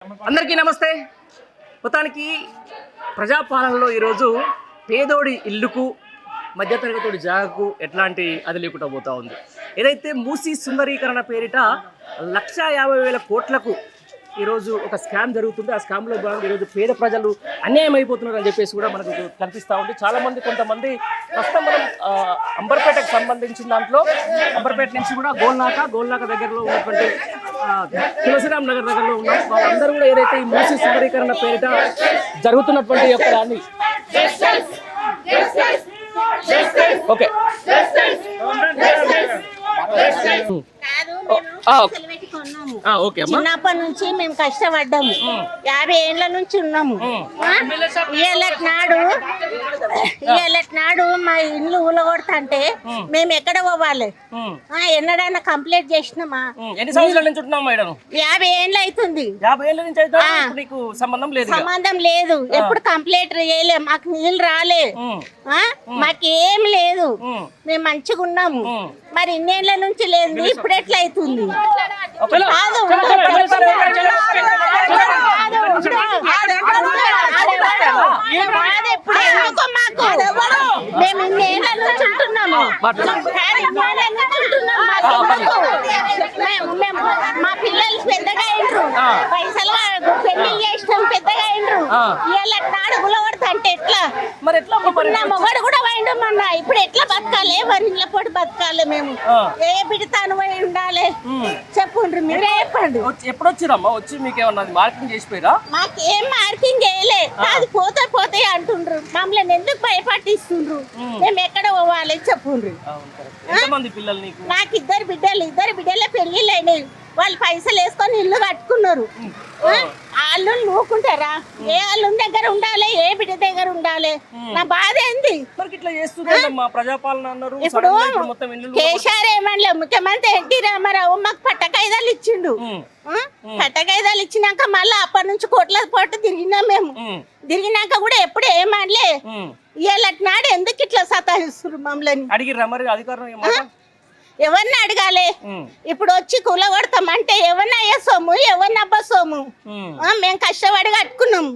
అందరికీ నమస్తే. మొత్తానికి ప్రజాపాలనలో ఈరోజు పేదోడి ఇల్లుకు మధ్యతరగతోడి జాగకు ఎట్లాంటి అది లేకుండా పోతూ ఉంది. ఏదైతే మూసీ సుందరీకరణ పేరిట 1,50,000 కోట్లకు ఈరోజు ఒక స్కామ్ జరుగుతుంది. ఆ స్కామ్లో భాగంగా ఈరోజు పేద ప్రజలు అన్యాయం అయిపోతున్నారు అని చెప్పేసి కూడా మనకు కనిపిస్తూ ఉంది. చాలామంది కొంతమంది ప్రస్తుతం మనం అంబర్పేటకు సంబంధించిన దాంట్లో అంబర్పేట నుంచి కూడా గోల్నాక దగ్గరలో ఉన్నటువంటి తులసిరామ్ నగర్ దగ్గరలో ఉన్నాం. వాళ్ళందరూ కూడా ఏదైతే ఈ మూసీ సుందరీకరణ పేరిట జరుగుతున్నటువంటి యొక్క దాన్ని ఓకే చిన్నప్పటి నుంచి మేము కష్టపడ్డాము, 50 ఏళ్ల నుంచి ఉన్నాము. నాడు మా ఇల్లు ఊలగొడతంటే మేము ఎక్కడ పోవాలి? ఎన్నడైనా కంప్లీట్ చేసినామా? 50 ఏళ్ళు అవుతుంది. సంబంధం లేదు. ఎప్పుడు కంప్లీట్ చేయలే. మాకు నీళ్ళు రాలే, మాకేం లేదు. మేము మంచిగా ఉన్నాము. మరి ఇన్నేళ్ల నుంచి లేదు, ఇప్పుడు ఎట్లా అవుతుంది? మేము ఇన్నేళ్ల నుంచి ఉంటున్నాము. మా పిల్లలు పెద్దగా అయిండ్రు, పైసలు పెళ్లి చేసినాం, పెద్దగా అయిండ్రు. ఇవాళ నాడు గులగొడతంటే ఎట్లా? నా మొగడు కూడా పోయిండు మొన్న. ఇప్పుడు ఎట్లా బతకాలి? వరిలో పొడి బతకాలి. మేము ఏ బిడతాను పోయి ఉండాలి? చెప్పుండ్రు, మీరే చెప్పండి. ఎప్పుడు వచ్చిరమ్మా? వచ్చి మీకు ఏమన్నా మార్కింగ్ చేసిపోయారా? మాకేం మార్కింగ్ చేయలే. అది పోతే అంటుండ్రు. మమ్మల్ని ఎందుకు భయపట్టిస్తుండ్రు? మేము ఎక్కడ పోవాలి చెప్పుండ్రు. నాకు ఇద్దరు బిడ్డలే పెళ్లిళ్ళైనాయి. వాళ్ళు పైసలు వేసుకొని ఇల్లు కట్టుకున్నారు. వాళ్ళు నూకుంటారా? ఏ వాళ్ళు దగ్గర ఉండాలి, ఏ బిడ్డ దగ్గర ఉండాలి. నా బాధ ఏంది? ఇప్పుడు కేసీఆర్ ఏమనలే, ముఖ్యమంత్రి ఎన్టీ రామారావు మాకు పట్టకాయిదాలు ఇచ్చిండు. పట్టకాయిదాలు ఇచ్చినాక మళ్ళీ అప్పటి నుంచి కోట్ల పాటు తిరిగినాం. మేము తిరిగినాక కూడా ఎప్పుడు ఏమనలే. ఇవాళ నాడు ఎందుకు ఇట్లా సతాయిస్తున్నారు మమ్మల్ని? అడిగిర్రా మరి అధికారం? ఎవరిని అడగాలి? ఇప్పుడు వచ్చి కూలగొడతామంటే ఎవరిని అయ్యే సొమ్ము, ఎవరిని అబ్బా సొమ్ము? మేము కష్టపడి కట్టుకున్నాం.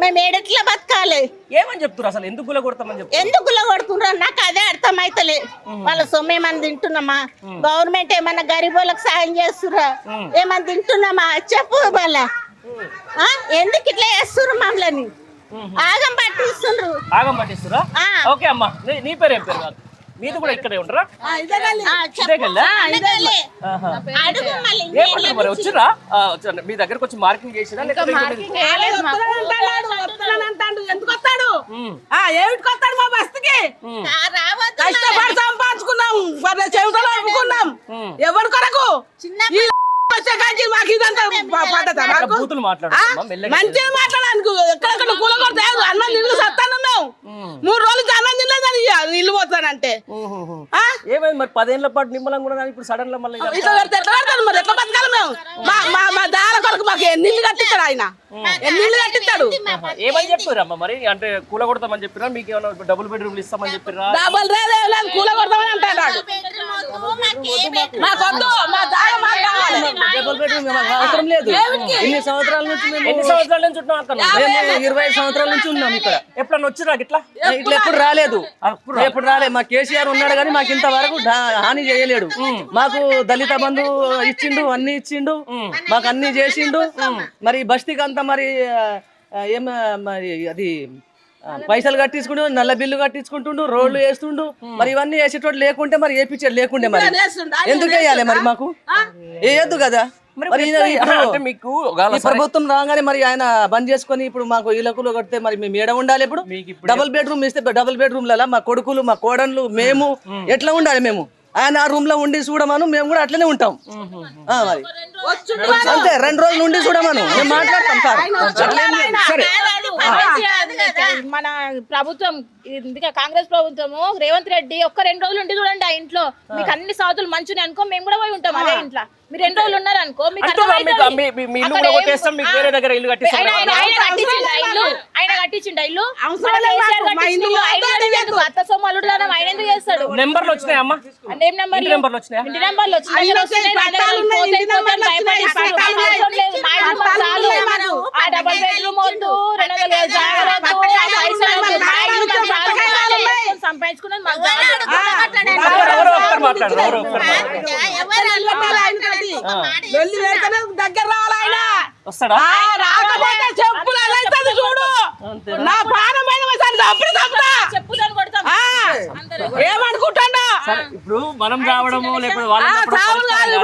మేము ఏడెట్లా బతకాలి? ఏమని చెప్తున్నారు అసలు? ఎందుకు కూలగొడతామని చెప్తారు? ఎందుకు కూలగొడుతున్నారు నాకు అదే అర్థం అవుతలే. వాళ్ళ సొమ్ము ఏమన్నా తింటున్నామా? గవర్నమెంట్ ఏమన్నా గరీబోళ్ళకి సాయం చేస్తురా? ఏమన్నా తింటున్నామా? చెప్పు. వాళ్ళ ఎందుకు ఇట్లా చేస్తున్నారు మమ్మల్ని? ఆగం పట్టిస్తురా? ఓకే అమ్మా, నీ పేరు ఏం పేరు? మీది కూడా ఇక్కడే ఉంటారా? మరి వచ్చిరా? మీ దగ్గరకు వచ్చి మార్కింగ్ చేసిరా? ఎందుకు వస్తాడు? ఏమిటికి వస్తాడు? మా బస్తికి కష్టపడి సంపాదించుకున్నాం, చెవిటలో అమ్ముకున్నాం. ఎవరి కొరకు? మంచిగా మాట్లాడడానికి ఎక్కడెక్కడ కూలగొడతా అన్నం నిల్లు సత్తాను. మేము 3 రోజులు అన్నం తినలేదని ఇల్లు పోతానంటే ఏమైంది మరి? 10 ఏళ్ల పాటు నిమ్మలంగా కూడా ఇప్పుడు సడన్ గా మళ్ళీ ఇట్లా పెడతారు. మరి ఎట్లా బతకాలి మేము? మా దాల కొరకు మాకు ఎన్నిళ్ళు కట్టిస్తాడు ఆయన, ఎన్నిళ్ళు కట్టిస్తాడు. ఏమని చెప్పారమ్మా మరి? అంటే కూలగొడతామని చెప్పిరా? మీకు ఏమన్నా డబుల్ బెడ్రూమ్లు ఇస్తామని చెప్పిరా? డబుల్ లేదు, కూలగొడతామని అంటాడు. మాకొద్దు, మా దాల మాకు కావాలి. డబుల్ బెడ్రూమ్ అవసరం లేదు. ఎన్ని సంవత్సరాల నుంచి ఉంటున్నాం అక్కడ? 25 సంవత్సరాల నుంచి ఉన్నాం ఇక్కడ. ఎప్పుడన్నా వచ్చిరా ఇట్లా? ఇట్లా ఎప్పుడు రాలేదు. మా కేసీఆర్ ఉన్నాడు కానీ మాకు ఇంతవరకు హాని చేయలేడు. మాకు దళిత బంధు ఇచ్చిండు, అన్ని ఇచ్చిండు, మాకు అన్ని చేసిండు. మరి బస్తీకి అంతా మరి మరి అది పైసలు కట్టించుకుంటూ, నల్ల బిల్లు కట్టించుకుంటుండు, రోడ్లు వేస్తుండు. మరి ఇవన్నీ వేసేటోడు లేకుంటే మరి వేపించాడు, లేకుంటే మరి ఎందుకు వేయాలి? మరి మాకు వేయద్దు కదా. మరి మీకు ప్రభుత్వం రాగానే మరి ఆయన బంద్ చేసుకొని ఇప్పుడు మాకు ఇళ్ళకులు కడితే మరి మేము ఏడ ఉండాలి? ఇప్పుడు డబుల్ బెడ్రూమ్ ఇస్తే డబుల్ బెడ్రూమ్ లలో మా కొడుకులు, మా కోడన్లు, మేము ఎట్లా ఉండాలి? మేము ఆయన ఆ రూమ్ లో ఉండి చూడమను, మేము కూడా అట్లనే ఉంటాం. మరి అంతే, 2 రోజులు ఉండి చూడమను, మేము మాట్లాడతాం సార్. మన ప్రభుత్వం కాంగ్రెస్ ప్రభుత్వము రేవంత్ రెడ్డి ఒక్క 2 రోజులు ఉండి చూడండి ఆ ఇంట్లో. మీకు అన్ని సాతులు మంచిగా అనుకో, మేము కూడా పోయి ఉంటాం అదే ఇంట్లో. మీరు 2 రోజులు ఉన్నారు అనుకో, మీకు ఆయన కట్టించిండు ఇల్లు అవసరం మన లేదు కేసీఆర్ మాకు. మా కట్టించిండు. ఇల్లు ఆయన వద్దు, ఎందుకు? అత్త సొమ్ము అల్లుడు దానం ఆయన ఎందుకు చేస్తాడు? నెంబర్లు వచ్చినాయి అమ్మా, ఏం నెంబర్లు? ఇంటి నెంబర్లు వచ్చినాయా? ఇంటి నెంబర్లు వచ్చినాయి. అయ్యో, వస్తున్నాయి, పట్టాలు ఉన్నాయి, పోతే ఇంటి పోతే నెంబర్లు భయపడిస్తారు. వచ్చినాయి, మాకు అవసరం లేదు. మా ఇల్లు మాకు చాలు. ఆ డబుల్ బెడ్రూమ్ వద్దు, 200 గజాల జాగా వద్దు, పైసలు వద్దు. మా ఇల్లు మాకు చాలు. చేసుకొని సంపాదించుకున్నది మాకు చాలు. ఎవరో ఒక్కరు మాట్లాడరు, ఎవరో ఒక్కరు మాట్లాడరు. వెళ్ళి వెళ్తేనే దగ్గర రావాలి ఆయన. వస్తాడా? రాకపోతే చెప్పులు అదైతుంది చూడు. నా ప్రాణమైన అప్పుడు తప్పుతా. చెప్పుదని కొడతాం ఆ, అందరూ. ఏమనుకుంటున్నా సరే, ఇప్పుడు మనం రావడము లేకపోతే వాళ్ళు ఉన్నప్పుడు చావులు కాదు,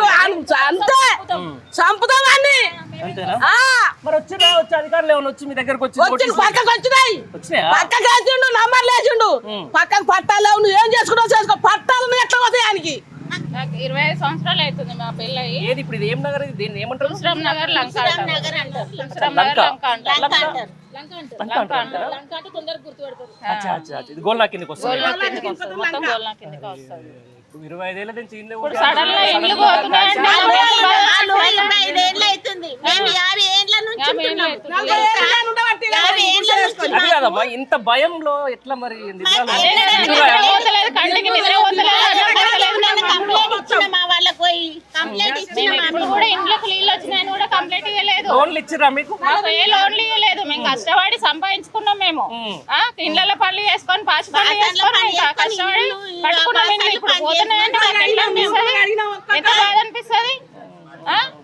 అంతే చంపుతామని. అంతేనా? మరి వచ్చిరా, వచ్చి అధికారులు ఏమైనా వచ్చి మీ దగ్గరకు వచ్చి వచ్చి పక్కకు వచ్చినాయి, వచ్చినాయా? పక్కకు వేసిండు, నంబర్ లేచిండు, పక్కకు పట్టాలు లేవు, నువ్వు ఏం చేసుకుంటావు చేసుకో, పట్టాలు ఎట్లా పోతాయి ఆయనకి. నాకు 25 సంవత్సరాలు అవుతుంది మా పెళ్ళయి. ఏది ఇప్పుడు ఇది ఏం నగర్, ఇది దీన్ని ఏమంటారు? శ్రమ్ నగర్ లంక అంటారు. నగర్ అంటారు. శ్రమ్ నగర్ లంక అంటారు. లంక అంటారు. లంక అంటారు. లంక అంటే తొందరగా గుర్తుపెడతారు. అచ్చా, అచ్చా, అచ్చా. ఇది గోల్నా కిందకి వస్తుంది. గోల్నా కిందకి వస్తుంది. మొత్తం గోల్నా కిందకి వస్తుంది. ఇప్పుడు 25 ఏళ్ళ నుంచి ఇల్లే ఇప్పుడు సడన్ గా ఇండ్లు పోతున్నాయంటే వాళ్ళు 25 ఏళ్ళు అవుతుంది. మేము 50 ఏళ్ళ నుంచి ఉంటున్నాం. 50 ఏళ్ళ నుంచి అది కాదమ్మా, ఇంత భయంలో ఎట్లా మరి నిద్రలో? నిద్ర పోతలేదు, కంటికి నిద్ర పోతలేదు, అన్నం పోతలేదు. కంప్లైంట్ ఇచ్చిన మా వాళ్ళకి పోయి కంప్లైంట్ ఇచ్చిన మేము ఇప్పుడు కూడా ఇంట్లోకి నీళ్ళు వచ్చినాయని కూడా కంప్లైంట్ ఇవ్వలేదు. లోన్లు ఇచ్చిర్రా మీకు? మాకు ఏ లోన్లు ఇవ్వలేదు. మేము కష్టపడి సంపాదించుకున్నాం. మేము ఇళ్ళలో పనులు చేసుకొని పాచి పనులు చేసుకొని ఇంకా కష్టపడి కట్టుకున్నాం. ఇల్లు ఇప్పుడు పోతున్నాయంటే మాకు ఎట్లా అనిపిస్తుంది? ఎంత బాధ అనిపిస్తుంది?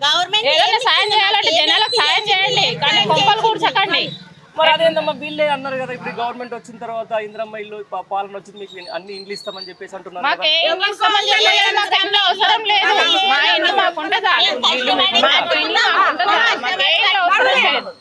గవర్నమెంట్ ఏదైనా సాయం చేయాలంటే జనాలకు సాయం చేయండి, కానీ కొంపలు కూర్చకండి. మరి అదేందమ్మా, వీళ్ళే అన్నారు కదా ఇప్పుడు గవర్నమెంట్ వచ్చిన తర్వాత ఇంద్రమ్మ ఇల్లు పాలన వచ్చింది, మీకు అన్ని ఇండ్లు ఇస్తామని చెప్పేసి అంటున్నారు మాకు కదా. ఏం ఇస్తామని చెప్పలేదు. మాకు ఇంట్లో అవసరం లేదు. మా ఇంట్లో మాకు ఉండదా? మాకు ఇంట్లో మాకు ఉండదా? మాకు ఏ ఇల్లు అవసరం లేదు.